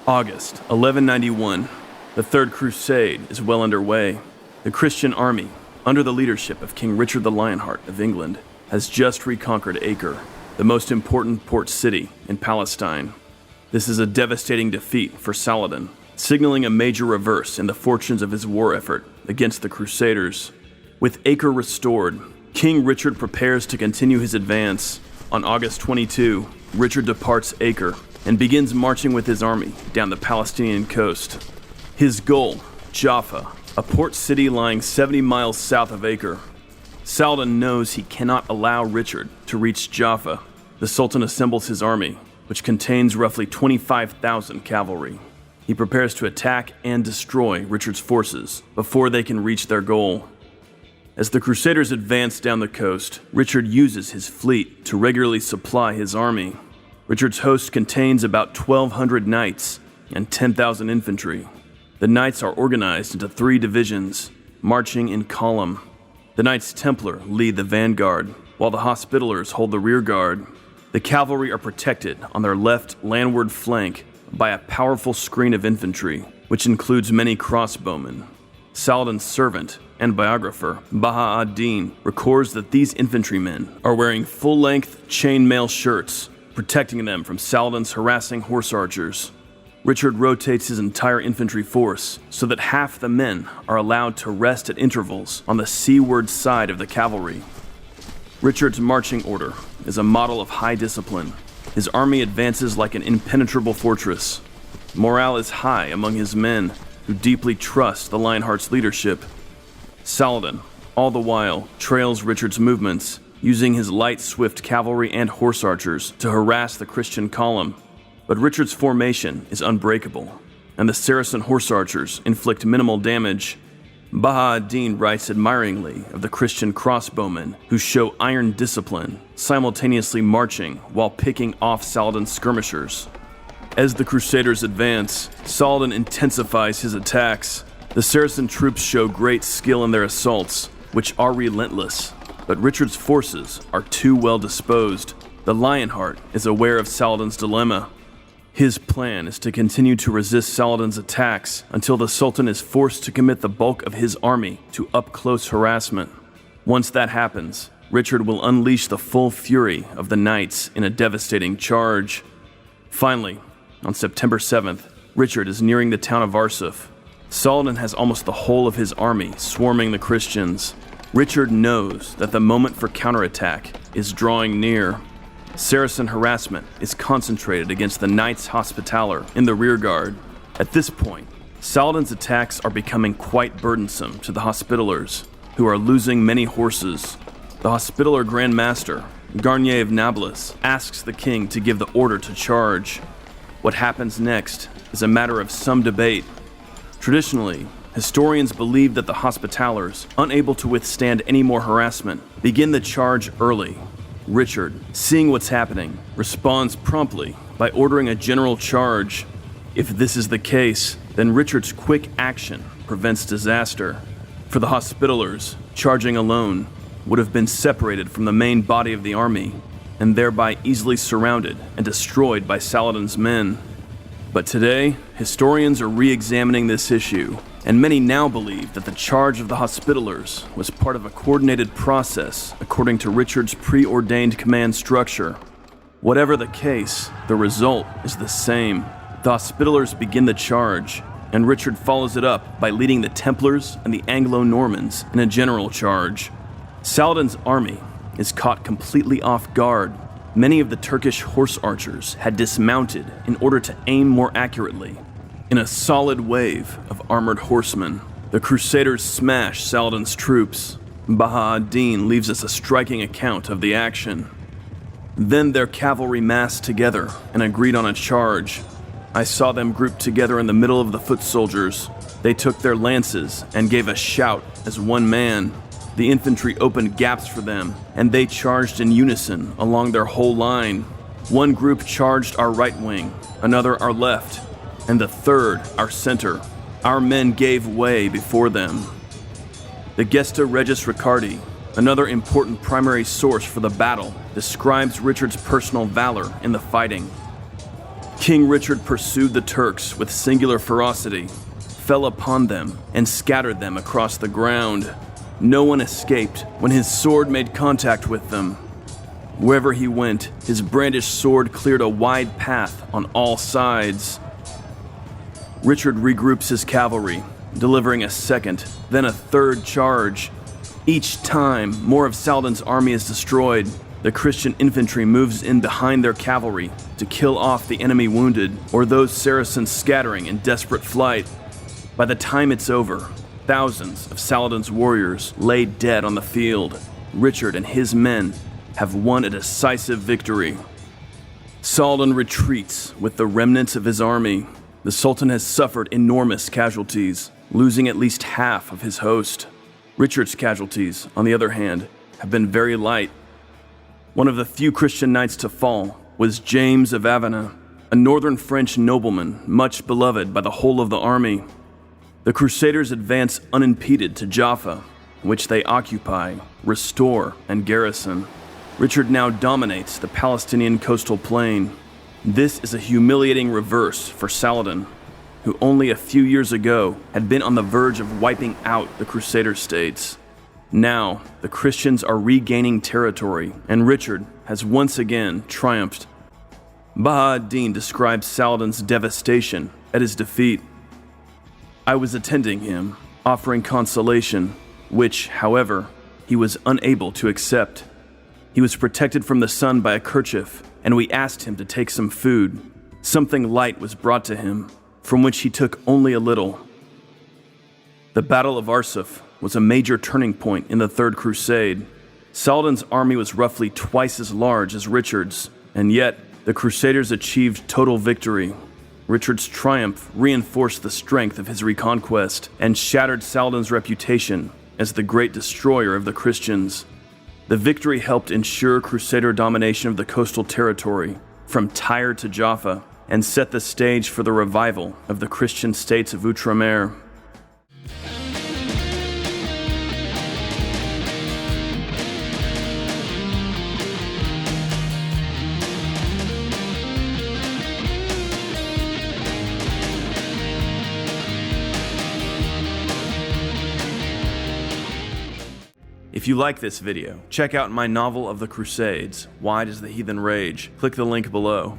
August 1191. The Third Crusade is well underway. The Christian army, under the leadership of King Richard the Lionheart of England, has just reconquered Acre, the most important port city in Palestine. This is a devastating defeat for Saladin, signaling a major reverse in the fortunes of his war effort against the Crusaders. With Acre restored, King Richard prepares to continue his advance. On August 22, Richard departs Acre and begins marching with his army down the Palestinian coast. His goal, Jaffa, a port city lying 70 miles south of Acre. Saladin knows he cannot allow Richard to reach Jaffa. The Sultan assembles his army, which contains roughly 25,000 cavalry. He prepares to attack and destroy Richard's forces before they can reach their goal. As the Crusaders advance down the coast, Richard uses his fleet to regularly supply his army. Richard's host contains about 1,200 knights and 10,000 infantry. The knights are organized into 3 divisions, marching in column. The Knights Templar lead the vanguard, while the Hospitallers hold the rearguard. The cavalry are protected on their left landward flank by a powerful screen of infantry, which includes many crossbowmen. Saladin's servant and biographer, Baha ad-Din, records that these infantrymen are wearing full-length chainmail shirts, protecting them from Saladin's harassing horse archers. Richard rotates his entire infantry force so that half the men are allowed to rest at intervals on the seaward side of the cavalry. Richard's marching order is a model of high discipline. His army advances like an impenetrable fortress. Morale is high among his men, who deeply trust the Lionheart's leadership. Saladin, all the while, trails Richard's movements, using his light, swift cavalry and horse archers to harass the Christian column. But Richard's formation is unbreakable, and the Saracen horse archers inflict minimal damage. Baha ad-Din writes admiringly of the Christian crossbowmen who show iron discipline, simultaneously marching while picking off Saladin's skirmishers. As the Crusaders advance, Saladin intensifies his attacks. The Saracen troops show great skill in their assaults, which are relentless. But Richard's forces are too well disposed. The Lionheart is aware of Saladin's dilemma. His plan is to continue to resist Saladin's attacks until the Sultan is forced to commit the bulk of his army to up-close harassment. Once that happens, Richard will unleash the full fury of the knights in a devastating charge. Finally, on September 7th, Richard is nearing the town of Arsuf. Saladin has almost the whole of his army swarming the Christians. Richard knows that the moment for counterattack is drawing near. Saracen harassment is concentrated against the Knights Hospitaller in the rearguard. At this point, Saladin's attacks are becoming quite burdensome to the Hospitallers, who are losing many horses. The Hospitaller Grand Master, Garnier of Nablus, asks the king to give the order to charge. What happens next is a matter of some debate. Traditionally, historians believe that the Hospitallers, unable to withstand any more harassment, begin the charge early. Richard, seeing what's happening, responds promptly by ordering a general charge. If this is the case, then Richard's quick action prevents disaster. For the Hospitallers, charging alone would have been separated from the main body of the army, and thereby easily surrounded and destroyed by Saladin's men. But today, historians are re-examining this issue, and many now believe that the charge of the Hospitallers was part of a coordinated process according to Richard's preordained command structure. Whatever the case, the result is the same. The Hospitallers begin the charge, and Richard follows it up by leading the Templars and the Anglo-Normans in a general charge. Saladin's army is caught completely off guard. Many of the Turkish horse archers had dismounted in order to aim more accurately. In a solid wave of armored horsemen, the Crusaders smash Saladin's troops. Baha ad-Din leaves us a striking account of the action. Then their cavalry massed together and agreed on a charge. I saw them grouped together in the middle of the foot soldiers. They took their lances and gave a shout as one man. The infantry opened gaps for them, and they charged in unison along their whole line. One group charged our right wing, another our left, and the third our center. Our men gave way before them. The Gesta Regis Ricardi, another important primary source for the battle, describes Richard's personal valor in the fighting. King Richard pursued the Turks with singular ferocity, fell upon them, and scattered them across the ground. No one escaped when his sword made contact with them. Wherever he went, his brandished sword cleared a wide path on all sides. Richard regroups his cavalry, delivering a second, then a third charge. Each time, more of Saladin's army is destroyed. The Christian infantry moves in behind their cavalry to kill off the enemy wounded or those Saracens scattering in desperate flight. By the time it's over, thousands of Saladin's warriors lay dead on the field. Richard and his men have won a decisive victory. Saladin retreats with the remnants of his army. The Sultan has suffered enormous casualties, losing at least half of his host. Richard's casualties, on the other hand, have been very light. One of the few Christian knights to fall was James of Avana, a northern French nobleman much beloved by the whole of the army. The Crusaders advance unimpeded to Jaffa, which they occupy, restore, and garrison. Richard now dominates the Palestinian coastal plain. This is a humiliating reverse for Saladin, who only a few years ago had been on the verge of wiping out the Crusader states. Now, the Christians are regaining territory, and Richard has once again triumphed. Baha ad-Din describes Saladin's devastation at his defeat. I was attending him, offering consolation, which, however, he was unable to accept. He was protected from the sun by a kerchief, and we asked him to take some food. Something light was brought to him, from which he took only a little. The Battle of Arsuf was a major turning point in the Third Crusade. Saladin's army was roughly twice as large as Richard's, and yet the Crusaders achieved total victory. Richard's triumph reinforced the strength of his reconquest and shattered Saladin's reputation as the great destroyer of the Christians. The victory helped ensure Crusader domination of the coastal territory from Tyre to Jaffa and set the stage for the revival of the Christian states of Outremer. If you like this video, check out my novel of the Crusades, Why Does the Heathen Rage? Click the link below.